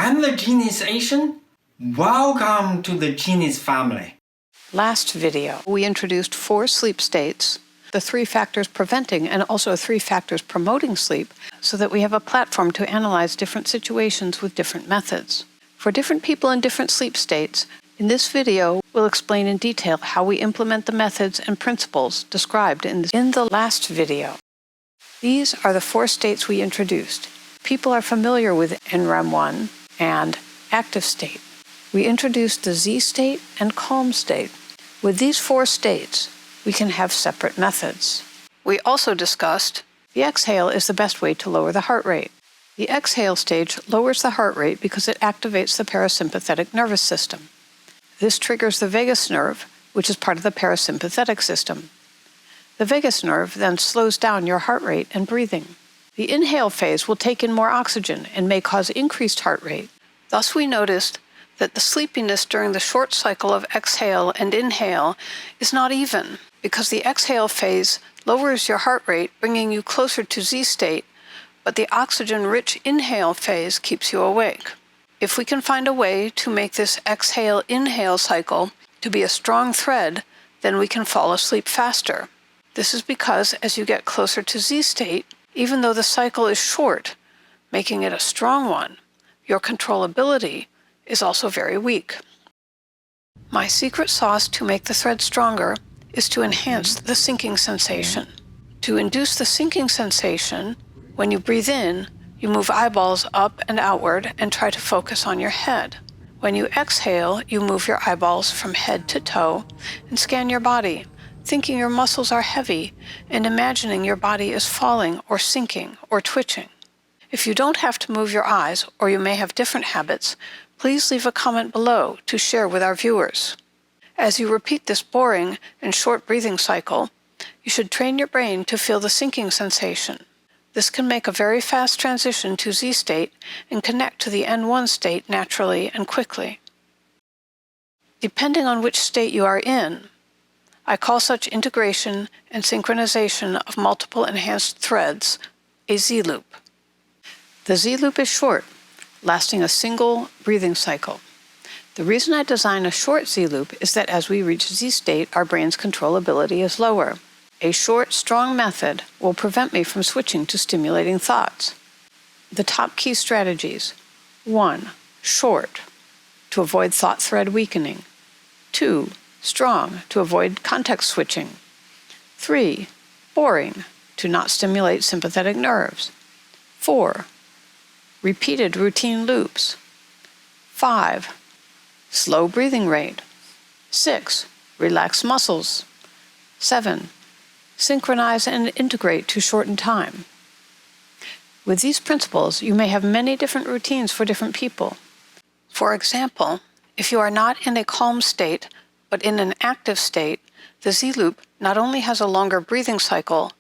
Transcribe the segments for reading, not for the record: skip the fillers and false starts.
I'm the Genius Asian. Welcome to the Genius family. Last video, we introduced 4 sleep states, the 3 factors preventing and also 3 factors promoting sleep, so that we have a platform to analyze different situations with different methods. For different people in different sleep states, in this video, we'll explain in detail how we implement the methods and principles described in the last video. These are the 4 states we introduced. People are familiar with NREM1 and active state. We introduced the Z state and calm state. With these 4 states, we can have separate methods. We also discussed the exhale is the best way to lower the heart rate. The exhale stage lowers the heart rate because it activates the parasympathetic nervous system. This triggers the vagus nerve, which is part of the parasympathetic system. The vagus nerve then slows down your heart rate and breathing. The inhale phase will take in more oxygen and may cause increased heart rate. Thus, we noticed that the sleepiness during the short cycle of exhale and inhale is not even, because the exhale phase lowers your heart rate, bringing you closer to Z state, but the oxygen-rich inhale phase keeps you awake. If we can find a way to make this exhale-inhale cycle to be a strong thread, then we can fall asleep faster. This is because as you get closer to Z state, even though the cycle is short, making it a strong one, your controllability is also very weak. My secret sauce to make the thread stronger is to enhance the sinking sensation. To induce the sinking sensation, when you breathe in, you move eyeballs up and outward and try to focus on your head. When you exhale, you move your eyeballs from head to toe and scan your body, thinking your muscles are heavy and imagining your body is falling or sinking or twitching. If you don't have to move your eyes, or you may have different habits, please leave a comment below to share with our viewers. As you repeat this boring and short breathing cycle, you should train your brain to feel the sinking sensation. This can make a very fast transition to Z state and connect to the N1 state naturally and quickly. Depending on which state you are in, I call such integration and synchronization of multiple enhanced threads a Z loop. The Z loop is short, lasting a single breathing cycle. The reason I design a short Z loop is that as we reach Z state, our brain's controllability is lower. A short, strong method will prevent me from switching to stimulating thoughts. The top key strategies: 1. Short, to avoid thought thread weakening. 2. Strong, to avoid context switching. 3. Boring, to not stimulate sympathetic nerves. 4. Repeated routine loops. 5. Slow breathing rate. 6. Relax muscles. 7. Synchronize and integrate to shorten time. With these principles, you may have many different routines for different people. For example, if you are not in a calm state, but in an active state, the Z loop not only has a longer breathing cycle,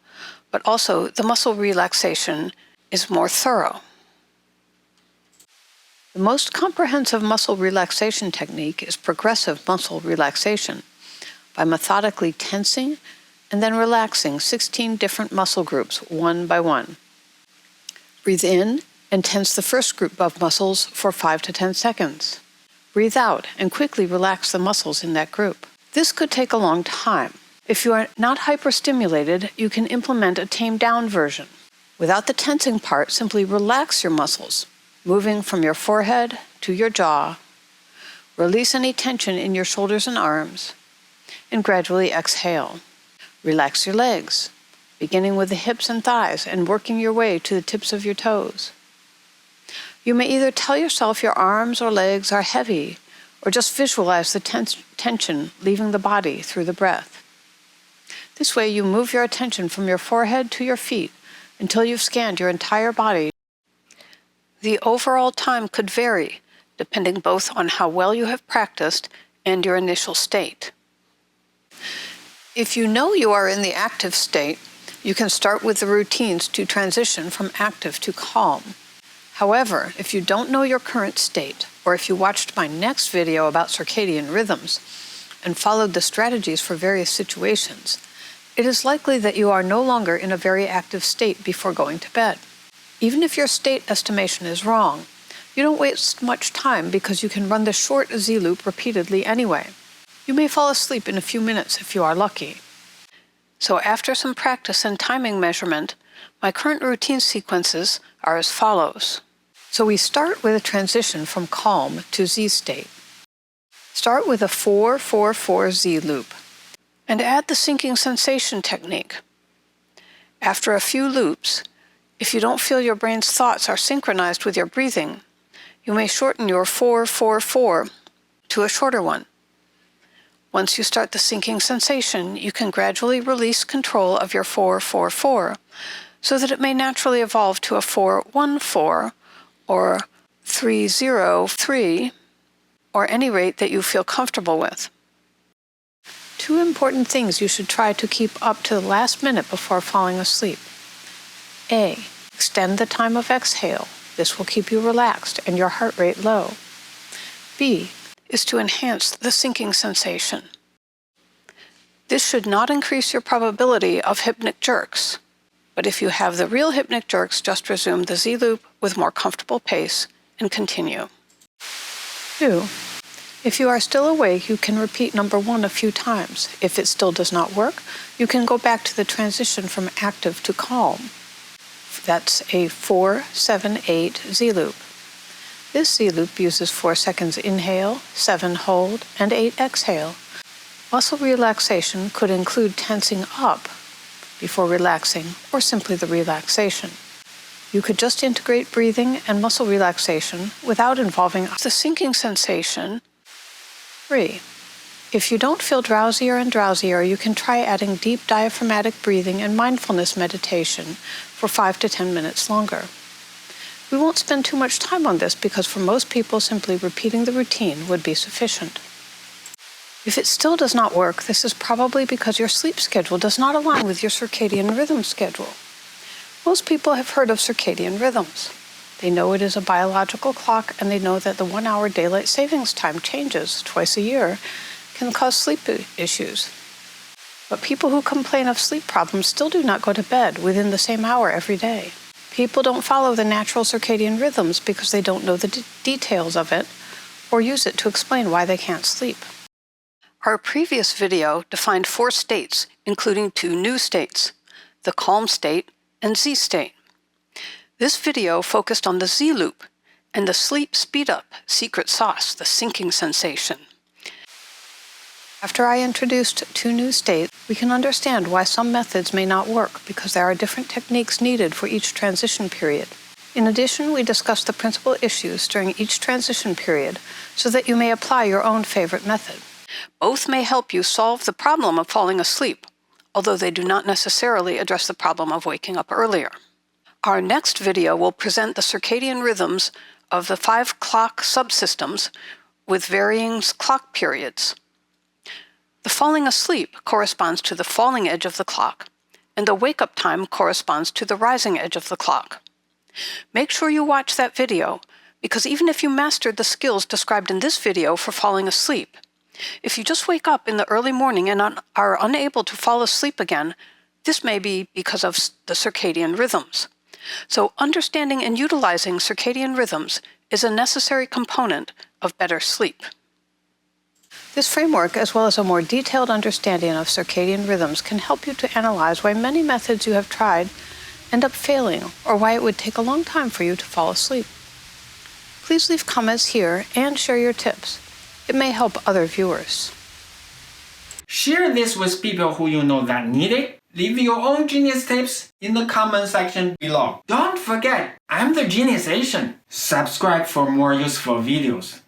but also the muscle relaxation is more thorough. The most comprehensive muscle relaxation technique is progressive muscle relaxation, by methodically tensing and then relaxing 16 different muscle groups one by one. Breathe in and tense the first group of muscles for 5 to 10 seconds. Breathe out and quickly relax the muscles in that group. This could take a long time. If you are not hyperstimulated, you can implement a tamed down version. Without the tensing part, simply relax your muscles, moving from your forehead to your jaw. Release any tension in your shoulders and arms, and gradually exhale. Relax your legs, beginning with the hips and thighs and working your way to the tips of your toes. You may either tell yourself your arms or legs are heavy, or just visualize the tension leaving the body through the breath. This way you move your attention from your forehead to your feet until you've scanned your entire body. The overall time could vary, depending both on how well you have practiced and your initial state. If you know you are in the active state, you can start with the routines to transition from active to calm. However, if you don't know your current state, or if you watched my next video about circadian rhythms and followed the strategies for various situations, it is likely that you are no longer in a very active state before going to bed. Even if your state estimation is wrong, You don't waste much time because you can run the short Z loop repeatedly anyway. You may fall asleep in a few minutes if you are lucky. So after some practice and timing measurement, my current routine sequences are as follows. So we start with a transition from calm to Z state. Start with a 4-4-4 Z loop and add the syncing sensation technique. After a few loops, if you don't feel your brain's thoughts are synchronized with your breathing, you may shorten your 4-4-4 to a shorter one. Once you start the syncing sensation, you can gradually release control of your 4-4-4 so that it may naturally evolve to a 4-1-4 or 3-0-3 or any rate that you feel comfortable with. Two important things you should try to keep up to the last minute before falling asleep. A. Extend the time of exhale. This will keep you relaxed and your heart rate low. B. Is to enhance the syncing sensation. This should not increase your probability of hypnic jerks, but if you have the real hypnic jerks, just resume the Z loop with more comfortable pace and continue. 2. If you are still awake, you can repeat number 1 a few times. If it still does not work, you can go back to the transition from active to calm. That's a 4-7-8 Z loop. This Z loop uses 4 seconds inhale, 7 hold, and 8 exhale. Muscle relaxation could include tensing up before relaxing or simply the relaxation. You could just integrate breathing and muscle relaxation without involving the syncing sensation. 3. If you don't feel drowsier and drowsier, you can try adding deep diaphragmatic breathing and mindfulness meditation for 5 to 10 minutes longer. We won't spend too much time on this because for most people, simply repeating the routine would be sufficient. If it still does not work, this is probably because your sleep schedule does not align with your circadian rhythm schedule. Most people have heard of circadian rhythms. They know it is a biological clock, and they know that the 1-hour daylight savings time changes twice a year can cause sleep issues. But people who complain of sleep problems still do not go to bed within the same hour every day. People don't follow the natural circadian rhythms because they don't know the details of it or use it to explain why they can't sleep. Our previous video defined 4 states, including 2 new states, the calm state and Z state. This video focused on the Z loop and the sleep speed-up secret sauce, the syncing sensation. After I introduced 2 new states, we can understand why some methods may not work because there are different techniques needed for each transition period. In addition, we discussed the principal issues during each transition period so that you may apply your own favorite method. Both may help you solve the problem of falling asleep, although they do not necessarily address the problem of waking up earlier. Our next video will present the circadian rhythms of the 5 clock subsystems with varying clock periods. The falling asleep corresponds to the falling edge of the clock, and the wake-up time corresponds to the rising edge of the clock. Make sure you watch that video, because even if you mastered the skills described in this video for falling asleep, if you just wake up in the early morning and are unable to fall asleep again, this may be because of the circadian rhythms. So understanding and utilizing circadian rhythms is a necessary component of better sleep. This framework, as well as a more detailed understanding of circadian rhythms, can help you to analyze why many methods you have tried end up failing or why it would take a long time for you to fall asleep. Please leave comments here and share your tips. It may help other viewers. Share this with people who you know that need it. Leave your own genius tips in the comment section below. Don't forget, I'm the Genius Asian. Subscribe for more useful videos.